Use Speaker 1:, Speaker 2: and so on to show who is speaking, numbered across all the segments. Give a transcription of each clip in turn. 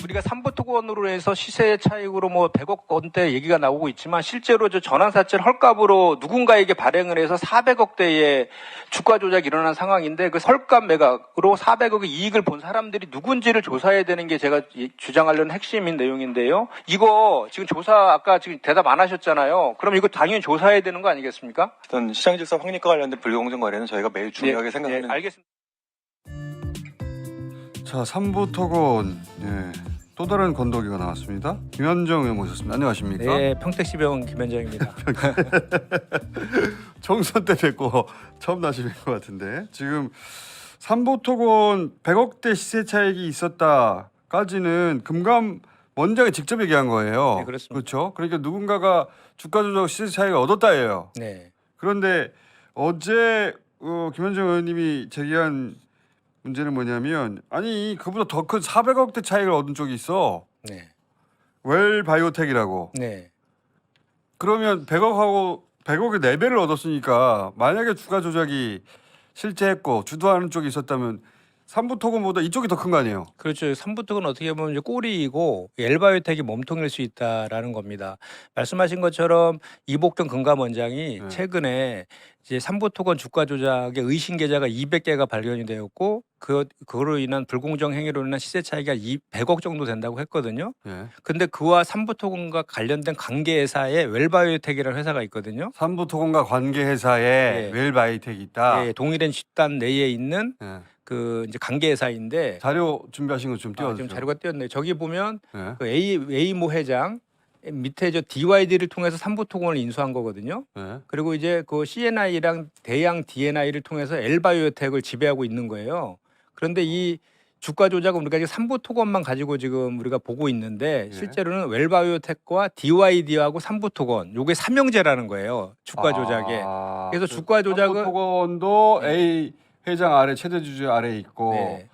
Speaker 1: 우리가 삼부토건으로 해서 시세 차익으로 뭐 100억 원대 얘기가 나오고 있지만 실제로 저 전환사채를 헐값으로 누군가에게 발행을 해서 400억대의 주가 조작이 일어난 상황인데 그 헐값 매각으로 400억의 이익을 본 사람들이 누군지를 조사해야 되는 게 제가 주장하려는 핵심인 내용인데요. 이거 지금 조사 아까 지금 대답 안 하셨잖아요. 그럼 이거 당연히 조사해야 되는 거 아니겠습니까?
Speaker 2: 어떤 시장 질서 확립과 관련된 불공정 거래는 저희가 매우 중요하게 생각하는.
Speaker 1: 알겠습니다.
Speaker 3: 자, 삼부토건 또 다른 건더기가 나왔습니다. 김현정 의원 모셨습니다. 안녕하십니까?
Speaker 1: 네, 평택시병원 김현정입니다.
Speaker 3: 총선 때 뵙고 처음 다시 뵌 것 같은데 지금 삼부토건 100억대 시세 차익이 있었다까지는 금감 원장이 직접 얘기한 거예요.
Speaker 1: 네, 그렇습니다.
Speaker 3: 그렇죠? 그러니까 누군가가 주가 조작 시세 차익을 얻었다예요.
Speaker 1: 네.
Speaker 3: 그런데 어제 김현정 의원님이 제기한 문제는 뭐냐면 아니 그보다 더 큰 400억대 차익을 얻은 쪽이 있어.
Speaker 1: 네.
Speaker 3: 웰바이오텍이라고.
Speaker 1: 네.
Speaker 3: 그러면 100억하고 100억의 4배를 얻었으니까 만약에 주가 조작이 실제 했고 주도하는 쪽이 있었다면 삼부토건보다 이쪽이 더 큰 거 아니에요?
Speaker 1: 그렇죠. 삼부토건 어떻게 보면 이제 꼬리이고 엘바이오텍이 몸통일 수 있다라는 겁니다. 말씀하신 것처럼 이복경 금감원장이
Speaker 3: 네.
Speaker 1: 최근에 이제 삼부토건 주가 조작의 의심 계좌가 200개가 발견이 되었고 그거로 인한 불공정 행위로 인한 시세 차익이 한 100억 정도 된다고 했거든요.
Speaker 3: 예.
Speaker 1: 근데 그와 삼부토건과 관련된 관계 회사에 웰바이오텍이라는 회사가 있거든요.
Speaker 3: 삼부토건과 관계 회사에
Speaker 1: 예.
Speaker 3: 웰바이오텍이 있다.
Speaker 1: 예, 동일한 집단 내에 있는
Speaker 3: 예.
Speaker 1: 그 이제 관계 회사인데
Speaker 3: 자료 준비하신 거 좀 띄워주세요.
Speaker 1: 지금 자료가 띄었네요. 저기 보면
Speaker 3: 예.
Speaker 1: 그 A모 회장 밑에 저 DYD를 통해서 삼부토건을 인수한 거거든요.
Speaker 3: 예.
Speaker 1: 그리고 이제 그 CNI랑 대양 DNI를 통해서 엘바이오텍을 지배하고 있는 거예요. 그런데 이 주가 조작은 우리가 지금 삼부토건만 가지고 지금 우리가 보고 있는데
Speaker 3: 예.
Speaker 1: 실제로는 웰바이오텍과 DYD하고 삼부토건 요게 삼형제라는 거예요. 주가 조작에. 그래서 주가 조작은
Speaker 3: 삼부토건도
Speaker 1: 네.
Speaker 3: A 회장 아래 최대 주주 아래에 있고
Speaker 1: 네.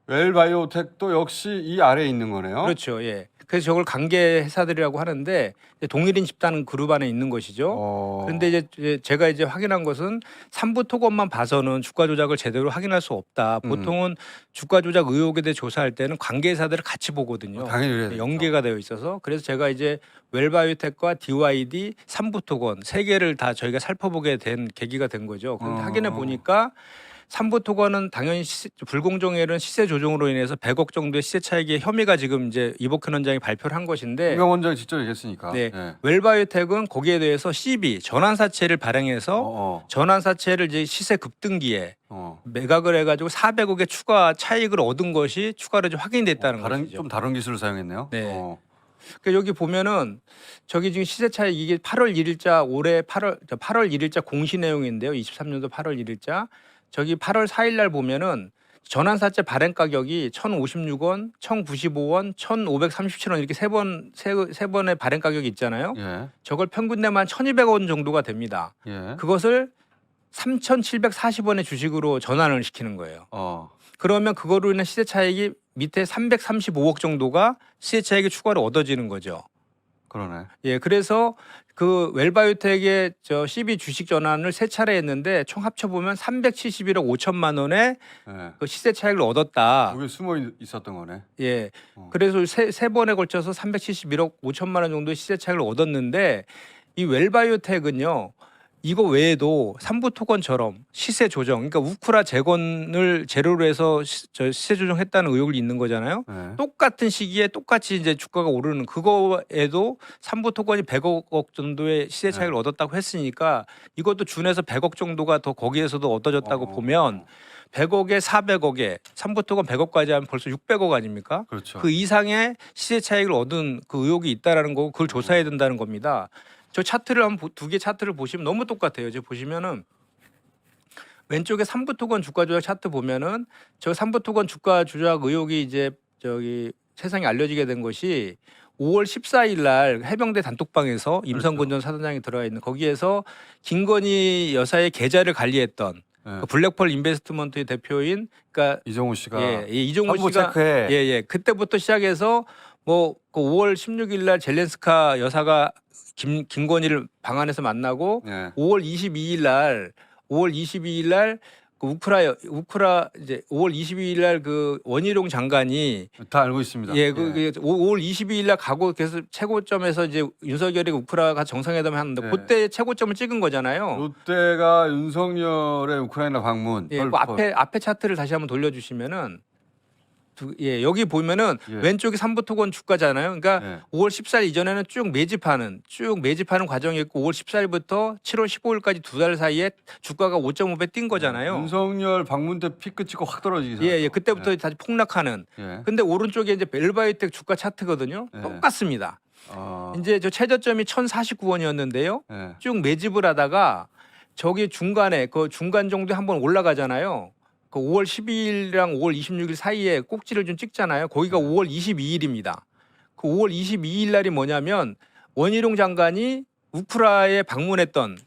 Speaker 3: 웰바이오텍도 역시 이 아래에 있는 거네요.
Speaker 1: 그렇죠. 예. 그래서 저걸 관계 회사들이라고 하는데 이제 동일인 집단 그룹 안에 있는 것이죠. 그런데 이제 제가 이제 확인한 것은 삼부토건만 봐서는 주가 조작을 제대로 확인할 수 없다. 보통은 주가 조작 의혹에 대해 조사할 때는 관계사들을 같이 보거든요.
Speaker 3: 당연히 그래야 되겠죠.
Speaker 1: 연계가 되어 있어서 그래서 제가 이제 웰바이오텍과 DYD, 삼부토건 세 개를 다 저희가 살펴보게 된 계기가 된 거죠. 그런데 확인해 보니까 삼부토건은 당연히 불공정에는 시세 조정으로 인해서 100억 정도의 시세 차익의 혐의가 지금 이제 이복현 원장이 발표를 한 것인데
Speaker 3: 김영 원장이 직접 얘기했으니까.
Speaker 1: 네.
Speaker 3: 예.
Speaker 1: 웰바이오텍은 거기에 대해서 CB 전환사채를 발행해서 전환사채를 이제 시세 급등기에 매각을 해가지고 400억의 추가 차익을 얻은 것이 추가로 이제 확인됐다는 것이죠.
Speaker 3: 좀 다른 기술을 사용했네요.
Speaker 1: 네. 그러니까 여기 보면은 저기 지금 시세 차익 이게 8월 1일자 올해 8월 1일자 공시 내용인데요. 23년도 8월 1일자 저기 8월 4일 날 보면은 전환사채 발행 가격이 1,056원, 1,095원, 1,537원 이렇게 세 번의 발행 가격이 있잖아요.
Speaker 3: 예.
Speaker 1: 저걸 평균 내면 1,200원 정도가 됩니다.
Speaker 3: 예.
Speaker 1: 그것을 3,740원의 주식으로 전환을 시키는 거예요. 그러면 그거로 인한 시세 차익이 밑에 335억 정도가 시세 차익이 추가로 얻어지는 거죠.
Speaker 3: 그러네.
Speaker 1: 예, 그래서 그 웰바이오텍의 저 CB 주식 전환을 세 차례 했는데 총 합쳐 보면 371억 5천만 원의
Speaker 3: 예.
Speaker 1: 그 시세 차익을 얻었다.
Speaker 3: 거기 숨어 있었던 거네.
Speaker 1: 예, 그래서 세 번에 걸쳐서 371억 5천만 원 정도의 시세 차익을 얻었는데 이 웰바이오텍은요. 이거 외에도 삼부토건처럼 시세 조정, 그러니까 우크라 재건을 재료로 해서 시세 조정했다는 의혹이 있는 거잖아요.
Speaker 3: 예.
Speaker 1: 똑같은 시기에 똑같이 이제 주가가 오르는 그거에도 삼부토건이 100억 정도의 시세 차익을 얻었다고 했으니까 이것도 준해서 100억 정도가 더 거기에서도 얻어졌다고 보면 100억에 400억에 삼부토건 100억까지 하면 벌써 600억 아닙니까?
Speaker 3: 그렇죠.
Speaker 1: 그 이상의 시세 차익을 얻은 그 의혹이 있다라는 거고 그걸 조사해야 된다는 겁니다. 저 차트를 한번 두 개 차트를 보시면 너무 똑같아요. 이제 보시면은 왼쪽에 삼부토건 주가 조작 차트 보면은 저 삼부토건 주가 조작 의혹이 이제 저기 세상에 알려지게 된 것이 5월 14일 날 해병대 단톡방에서 임성근 전 사단장이 들어가 있는 거기에서 김건희 여사의 계좌를 관리했던 그 블랙펄 인베스트먼트의 대표인 그러니까
Speaker 3: 이정우 씨가
Speaker 1: 이종우
Speaker 3: 삼부
Speaker 1: 씨가
Speaker 3: 체크해.
Speaker 1: 그때부터 시작해서 뭐 그 5월 16일 날 젤렌스카 여사가 김건희를 방 안에서 만나고 5월 22일 날 그 우크라 이제 5월 22일 날 그 원희룡 장관이
Speaker 3: 다 알고 있습니다.
Speaker 1: 예, 5월 22일 날 가고 계속 최고점에서 이제 윤석열이 우크라가 정상회담을 하는데
Speaker 3: 예.
Speaker 1: 그때 최고점을 찍은 거잖아요.
Speaker 3: 롯데가 윤석열의 우크라이나 방문.
Speaker 1: 예, 그 앞에 차트를 다시 한번 돌려주시면은 여기 보면은
Speaker 3: 예.
Speaker 1: 왼쪽이 삼부토건 주가잖아요. 그러니까
Speaker 3: 예.
Speaker 1: 5월 14일 이전에는 쭉 매집하는 과정이 있고 5월 14일부터 7월 15일까지 두 달 사이에 주가가 5.5배 뛴 거잖아요.
Speaker 3: 윤석열 방문 때 피크 찍고 확 떨어지기
Speaker 1: 예, 그때부터 다시 폭락하는.
Speaker 3: 예.
Speaker 1: 근데 오른쪽에 이제 웰바이오텍 주가 차트거든요.
Speaker 3: 예.
Speaker 1: 똑같습니다.
Speaker 3: 어.
Speaker 1: 이제 저 최저점이 1,049원이었는데요.
Speaker 3: 예.
Speaker 1: 쭉 매집을 하다가 저기 중간에 그 중간 정도에 한번 올라가잖아요. 그 5월 12일이랑 5월 26일 사이에 꼭지를 좀 찍잖아요. 거기가 5월 22일입니다. 그 5월 22일 날이 뭐냐면 원희룡 장관이 우크라에 방문했던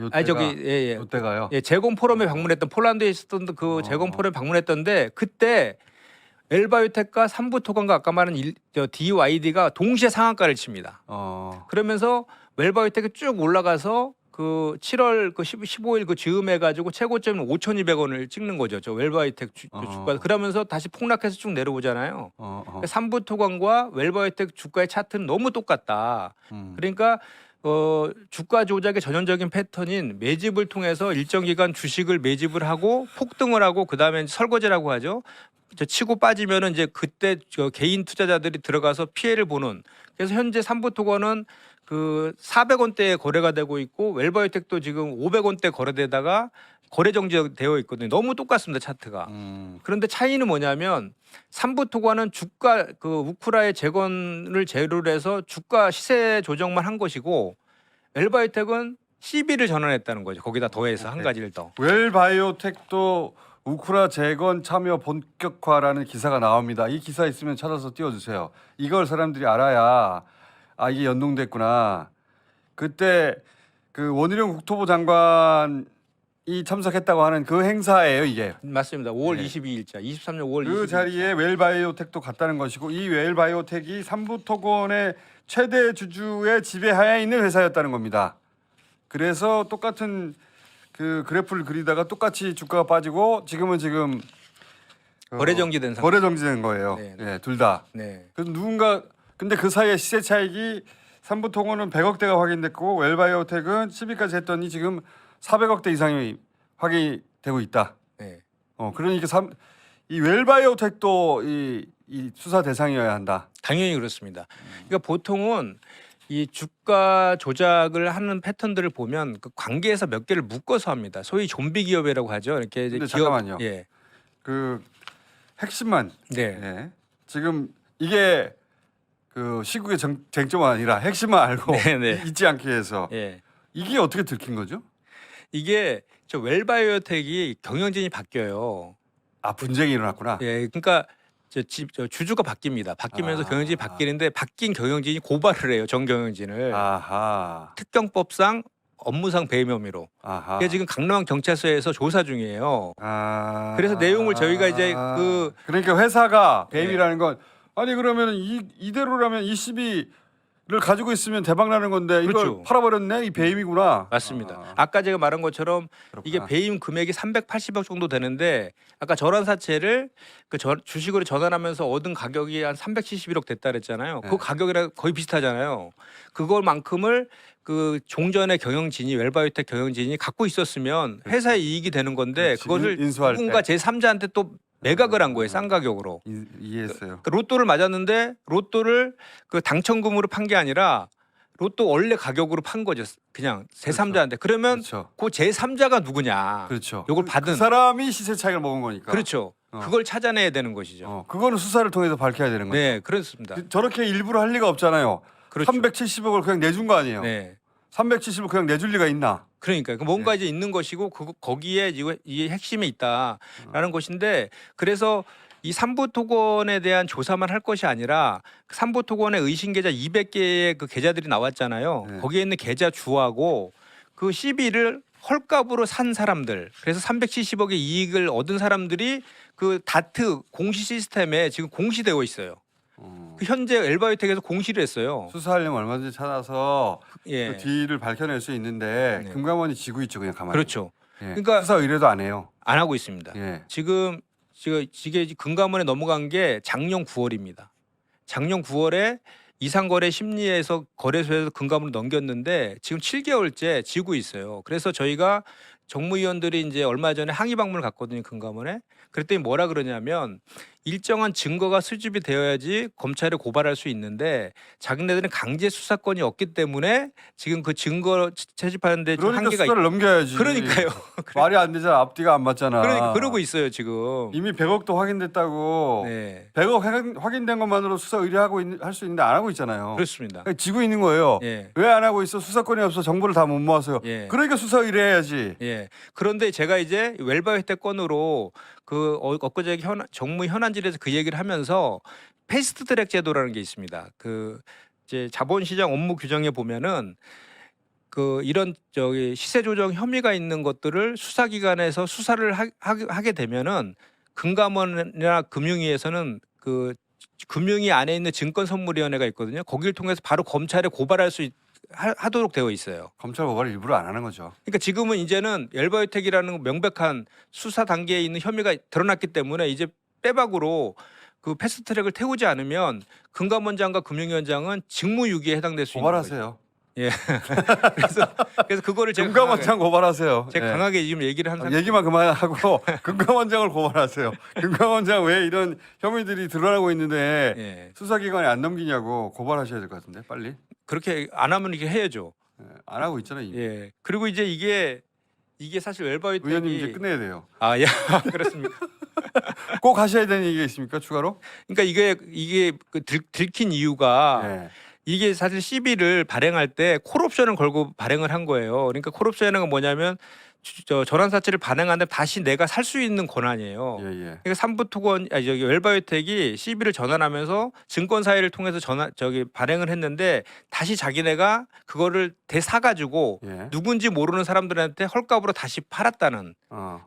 Speaker 3: 요때가
Speaker 1: 저기
Speaker 3: 요때가요.
Speaker 1: 재건 포럼에 방문했던 폴란드에 있었던 그 재건 포럼에 방문했던데 그때 엘바이오텍과 삼부토건과 아까 말한 DYD가 동시에 상한가를 칩니다. 그러면서 웰바이오텍이 쭉 올라가서 그 7월 그 15일 그 즈음해 가지고 최고점은 5,200원을 찍는 거죠. 저 웰바이오텍 주가. 그러면서 다시 폭락해서 쭉 내려오잖아요. 그러니까 삼부토건과 웰바이오텍 주가의 차트는 너무 똑같다. 그러니까 주가 조작의 전형적인 패턴인 매집을 통해서 일정 기간 주식을 매집을 하고 폭등을 하고 그다음에 설거지라고 하죠. 치고 빠지면은 이제 그때 개인 투자자들이 들어가서 피해를 보는. 그래서 현재 삼부토건은 그 400원대에 거래가 되고 있고 웰바이오텍도 지금 500원대 거래되다가 거래 정지되어 있거든요. 너무 똑같습니다, 차트가. 그런데 차이는 뭐냐면 삼부토건은 주가 그 우크라의 재건을 재료로 해서 주가 시세 조정만 한 것이고 웰바이오텍은 CB를 전환했다는 거죠. 거기다 더해서 한 가지를 더.
Speaker 3: 웰바이오텍도 우크라 재건 참여 본격화라는 기사가 나옵니다. 이 기사 있으면 찾아서 띄워주세요. 이걸 사람들이 알아야 이게 연동됐구나. 그때 그 원희룡 국토부 장관이 참석했다고 하는 그 행사예요, 이게.
Speaker 1: 맞습니다. 5월
Speaker 3: 네.
Speaker 1: 22일자, 23년 5월
Speaker 3: 그
Speaker 1: 22일.
Speaker 3: 자리에 웰바이오텍도 갔다는 것이고 이 웰바이오텍이 삼부토건의 최대 주주의 지배하에 있는 회사였다는 겁니다. 그래서 똑같은 그 그래프를 그리다가 똑같이 주가가 빠지고 지금
Speaker 1: 거래 정지된 상태.
Speaker 3: 거래 정지된 거예요.
Speaker 1: 네.
Speaker 3: 네, 둘 다.
Speaker 1: 네.
Speaker 3: 그래서 근데 그 사이에 시세 차익이 삼부토건은 100억대가 확인됐고 웰바이오텍은 10위까지 했더니 지금 400억대 이상이 확인되고 있다.
Speaker 1: 네.
Speaker 3: 그러니까 이 웰바이오텍도 이 수사 대상이어야 한다.
Speaker 1: 당연히 그렇습니다. 그러니까 보통은 이 주가 조작을 하는 패턴들을 보면 그 관계에서 몇 개를 묶어서 합니다. 소위 좀비 기업이라고 하죠. 이렇게 이제
Speaker 3: 근데 잠깐만요.
Speaker 1: 예.
Speaker 3: 그 핵심만
Speaker 1: 네.
Speaker 3: 예. 지금 이게 그 시국의 쟁점은 아니라 핵심만 알고
Speaker 1: 네.
Speaker 3: 잊지 않기 위해서
Speaker 1: 예.
Speaker 3: 이게 어떻게 들킨 거죠?
Speaker 1: 이게 저 웰바이오텍이 경영진이 바뀌어요.
Speaker 3: 분쟁이 일어났구나.
Speaker 1: 예. 그러니까 저 주주가 바뀝니다. 바뀌면서 경영진이 바뀌는데 바뀐 경영진이 고발을 해요. 전 경영진을.
Speaker 3: 아하.
Speaker 1: 특경법상 업무상 배임 혐의로.
Speaker 3: 아하.
Speaker 1: 그게 지금 강남 경찰서에서 조사 중이에요. 그래서 내용을 저희가 이제
Speaker 3: 그러니까 회사가 배임이라는 건 아니 그러면 이대로라면 이 시비를 가지고 있으면 대박 나는 건데 이걸
Speaker 1: 그렇죠.
Speaker 3: 팔아버렸네 이 배임이구나.
Speaker 1: 맞습니다. 아까 제가 말한 것처럼
Speaker 3: 그렇구나.
Speaker 1: 이게 배임 금액이 380억 정도 되는데 아까 전환사채를 그 주식으로 전환하면서 얻은 가격이 한 371억 됐다 그랬잖아요.
Speaker 3: 네.
Speaker 1: 그 가격이랑 거의 비슷하잖아요. 그걸만큼을 그 종전의 경영진이 웰바이오텍 경영진이 갖고 있었으면 회사의 이익이 되는 건데
Speaker 3: 그렇지.
Speaker 1: 그것을
Speaker 3: 인수할
Speaker 1: 누군가
Speaker 3: 때.
Speaker 1: 제3자한테 또 매각을 한 거예요. 싼 가격으로.
Speaker 3: 이해했어요.
Speaker 1: 그 로또를 맞았는데 로또를 그 당첨금으로 판 게 아니라 로또 원래 가격으로 판 거죠. 그냥 제3자한테. 그러면
Speaker 3: 그렇죠.
Speaker 1: 그 제3자가 누구냐.
Speaker 3: 그렇죠.
Speaker 1: 요걸
Speaker 3: 그
Speaker 1: 받은.
Speaker 3: 사람이 시세 차익을 먹은 거니까.
Speaker 1: 그렇죠. 그걸 찾아내야 되는 것이죠.
Speaker 3: 그거는 수사를 통해서 밝혀야 되는 거죠.
Speaker 1: 네, 그렇습니다.
Speaker 3: 저렇게 일부러 할 리가 없잖아요.
Speaker 1: 그렇죠.
Speaker 3: 370억을 그냥 내준 거 아니에요.
Speaker 1: 네.
Speaker 3: 370억 그냥 내줄 리가 있나?
Speaker 1: 그러니까 뭔가 이제 있는 것이고 거기에 이 핵심이 있다라는 것인데 그래서 이 삼부토건에 대한 조사만 할 것이 아니라 삼부토건의 의심 계좌 200개의 그 계좌들이 나왔잖아요.
Speaker 3: 네.
Speaker 1: 거기에 있는 계좌 주하고 그 CB를 헐값으로 산 사람들, 그래서 370억의 이익을 얻은 사람들이 그 다트 공시 시스템에 지금 공시되어 있어요. 그 현재 엘바이오텍에서 공시를 했어요.
Speaker 3: 수사하려면 얼마든지 찾아서
Speaker 1: 예.
Speaker 3: 그 뒤를 밝혀낼 수 있는데
Speaker 1: 네.
Speaker 3: 금감원이 지고 있죠 그냥 가만히.
Speaker 1: 그렇죠.
Speaker 3: 예.
Speaker 1: 그러니까
Speaker 3: 수사 의뢰도 안 해요.
Speaker 1: 안 하고 있습니다.
Speaker 3: 예.
Speaker 1: 지금 이게 금감원에 넘어간 게 작년 9월입니다. 작년 9월에 이상거래 심리에서 거래소에서 금감원을 넘겼는데 지금 7개월째 지고 있어요. 그래서 저희가 정무위원들이 이제 얼마 전에 항의 방문을 갔거든요, 금감원에. 그랬더니 뭐라 그러냐면 일정한 증거가 수집이 되어야지 검찰에 고발할 수 있는데 자기네들은 강제 수사권이 없기 때문에 지금 그 증거 채집하는데 좀
Speaker 3: 그러니까
Speaker 1: 한계가
Speaker 3: 수사를 넘겨야지.
Speaker 1: 그러니까요.
Speaker 3: 말이 안 되잖아. 앞뒤가 안 맞잖아.
Speaker 1: 그러니까 그러고 있어요 지금.
Speaker 3: 이미 100억도 확인됐다고.
Speaker 1: 네,
Speaker 3: 100억 확인된 것만으로 수사 의뢰하고 할 수 있는데 안 하고 있잖아요.
Speaker 1: 그렇습니다.
Speaker 3: 그러니까 지고 있는 거예요.
Speaker 1: 예.
Speaker 3: 왜 안 하고 있어? 수사권이 없어. 정보를 다 못 모아서요.
Speaker 1: 예.
Speaker 3: 그러니까 수사 의뢰해야지.
Speaker 1: 예. 그런데 제가 이제 웰바 혜택 건으로 그 엊그제 정무 현안질에서 그 얘기를 하면서 패스트트랙 제도라는 게 있습니다. 그 이제 자본시장 업무 규정에 보면은 그 이런 저기 시세 조정 혐의가 있는 것들을 수사기관에서 수사를 하게 되면은 금감원이나 금융위에서는 그 금융위 안에 있는 증권선물위원회가 있거든요. 거기를 통해서 바로 검찰에 고발할 수 하도록 되어 있어요.
Speaker 3: 검찰 고발을 일부러 안 하는 거죠.
Speaker 1: 그러니까 지금은 이제는 웰바이텍이라는 명백한 수사 단계에 있는 혐의가 드러났기 때문에 이제 빼박으로 그 패스트트랙을 태우지 않으면 금감원장과 금융위원장은 직무유기에 해당될 수 있는 거죠.
Speaker 3: 고발하세요.
Speaker 1: 예. 그래서 그거를 제가
Speaker 3: 금감원장 고발하세요.
Speaker 1: 제가
Speaker 3: 예.
Speaker 1: 강하게 지금 얘기를 한 상태.
Speaker 3: 얘기만 그만하고 금감원장을 고발하세요. 금감원장 왜 이런 혐의들이 드러나고 있는데
Speaker 1: 예.
Speaker 3: 수사기관에 안 넘기냐고 고발하셔야 될 것 같은데 빨리.
Speaker 1: 그렇게 안 하면 이렇게 해야죠.
Speaker 3: 예, 안 하고 있잖아요. 이미.
Speaker 1: 예. 그리고 이제 이게 사실 웰바이텍이
Speaker 3: 의원님 이제 끝내야 돼요.
Speaker 1: 아, 야, 그렇습니까?
Speaker 3: 꼭 하셔야 되는 얘기가 있습니까? 추가로?
Speaker 1: 그러니까 이게 그 들킨 이유가
Speaker 3: 예.
Speaker 1: 이게 사실 CB를 발행할 때 콜옵션을 걸고 발행을 한 거예요. 그러니까 콜옵션이라는 건 뭐냐면 전환사채를 발행하는데 다시 내가 살 수 있는 권한이에요.
Speaker 3: 예, 예.
Speaker 1: 그러니까 삼부토건 저기 웰바이오텍이 CB를 전환하면서 증권사회를 통해서 발행을 했는데 다시 자기네가 그거를 대사가지고
Speaker 3: 예.
Speaker 1: 누군지 모르는 사람들한테 헐값으로 다시 팔았다는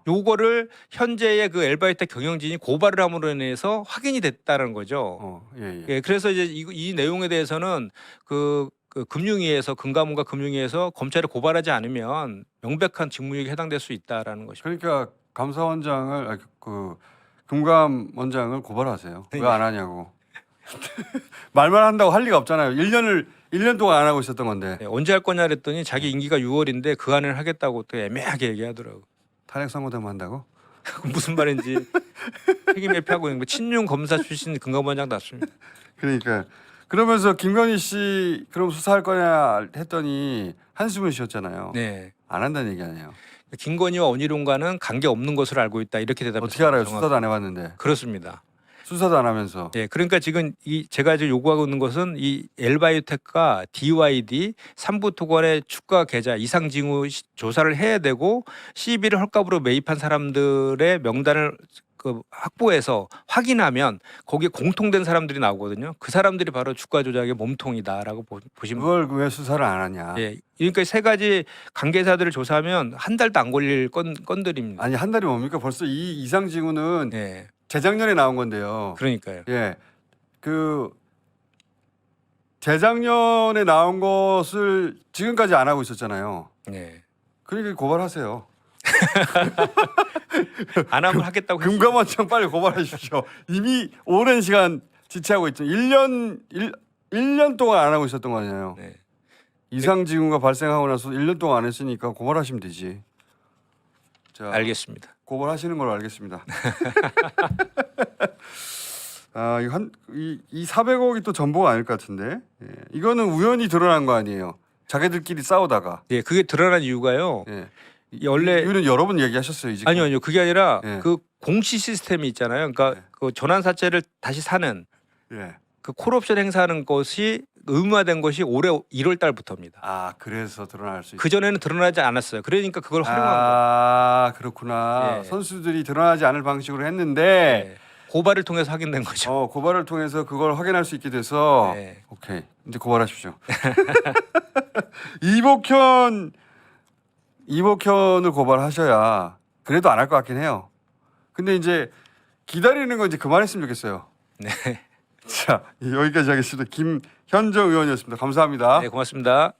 Speaker 1: 요거를 현재의 그 웰바이오텍 경영진이 고발을 함으로 인해서 확인이 됐다는 거죠.
Speaker 3: 예, 예.
Speaker 1: 예, 그래서 이제 이 내용에 대해서는 그 금융위에서 금감원과 금융위에서 검찰에 고발하지 않으면 명백한 직무유기에 해당될 수 있다라는 것입니다.
Speaker 3: 그러니까 감사원장을 금감원장을 고발하세요. 왜 안 하냐고. 말만 한다고 할 리가 없잖아요. 1년 동안 안 하고 있었던 건데.
Speaker 1: 네, 언제 할 거냐 그랬더니 자기 임기가 6월인데 그 안을 하겠다고 또 애매하게 얘기하더라고.
Speaker 3: 탄핵 선고되면 한다고?
Speaker 1: 무슨 말인지 책임 회피하고 있는 거. 친윤 검사 출신 금감원장 났습니다.
Speaker 3: 그러니까 그러면서 김건희 씨 그럼 수사할 거냐 했더니 한숨을 쉬었잖아요.
Speaker 1: 네.
Speaker 3: 안 한다는 얘기 아니에요.
Speaker 1: 김건희와 원희룡과는 관계 없는 것으로 알고 있다 이렇게 대답했습니다.
Speaker 3: 어떻게 알아요?
Speaker 1: 정확히.
Speaker 3: 수사도 안 해봤는데.
Speaker 1: 그렇습니다.
Speaker 3: 수사도 안 하면서.
Speaker 1: 네, 그러니까 지금 제가 지금 요구하고 있는 것은 이 엘바이오텍과 DYD 삼부토건의 주가 계좌 이상 징후 조사를 해야 되고 CB를 헐값으로 매입한 사람들의 명단을 그 확보해서 확인하면 거기에 공통된 사람들이 나오거든요. 그 사람들이 바로 주가 조작의 몸통이다라고 보시면.
Speaker 3: 그걸 왜 수사를 안 하냐?
Speaker 1: 예, 그러니까 세 가지 관계사들을 조사하면 한 달도 안 걸릴 건들입니다.
Speaker 3: 아니 한 달이 뭡니까? 벌써 이 이상 징후는
Speaker 1: 예,
Speaker 3: 재작년에 나온 건데요.
Speaker 1: 그러니까요.
Speaker 3: 예, 그 재작년에 나온 것을 지금까지 안 하고 있었잖아요.
Speaker 1: 예,
Speaker 3: 그러니까 고발하세요.
Speaker 1: 안 하면 하겠다고 했습니다.
Speaker 3: 금감원장 빨리 고발해 주십시오. 이미 오랜 시간 지체하고 있죠. 1년 동안 안 하고 있었던 거 아니에요.
Speaker 1: 네.
Speaker 3: 이상 징후가 발생하고 나서 1년 동안 안 했으니까 고발하시면 되지. 자,
Speaker 1: 알겠습니다.
Speaker 3: 고발하시는 걸로 알겠습니다. 아, 이 400억이 또 전부가 아닐 것 같은데. 예. 이거는 우연히 드러난 거 아니에요. 자기들끼리 싸우다가.
Speaker 1: 예, 그게 드러난 이유가요.
Speaker 3: 예.
Speaker 1: 원래
Speaker 3: 이유는 여러 번 얘기하셨어요. 이제.
Speaker 1: 아니요, 그게 아니라
Speaker 3: 예.
Speaker 1: 그 공시 시스템이 있잖아요. 그러니까
Speaker 3: 예.
Speaker 1: 그 전환사채를 다시 사는
Speaker 3: 예.
Speaker 1: 그 콜옵션 행사하는 것이 의무화된 것이 올해 1월 달부터입니다.
Speaker 3: 아, 그래서 드러날 수 있어요.
Speaker 1: 그 전에는 드러나지 않았어요. 그러니까 그걸 활용한 거예요.
Speaker 3: 아, 그렇구나.
Speaker 1: 예.
Speaker 3: 선수들이 드러나지 않을 방식으로 했는데
Speaker 1: 예. 고발을 통해서 확인된 거죠.
Speaker 3: 고발을 통해서 그걸 확인할 수 있게 돼서
Speaker 1: 예.
Speaker 3: 오케이. 이제 고발하십시오. 이복현을 고발하셔야 그래도 안 할 것 같긴 해요. 근데 이제 기다리는 건 이제 그만했으면 좋겠어요.
Speaker 1: 네.
Speaker 3: 자, 여기까지 하겠습니다. 김현정 의원이었습니다. 감사합니다.
Speaker 1: 네, 고맙습니다.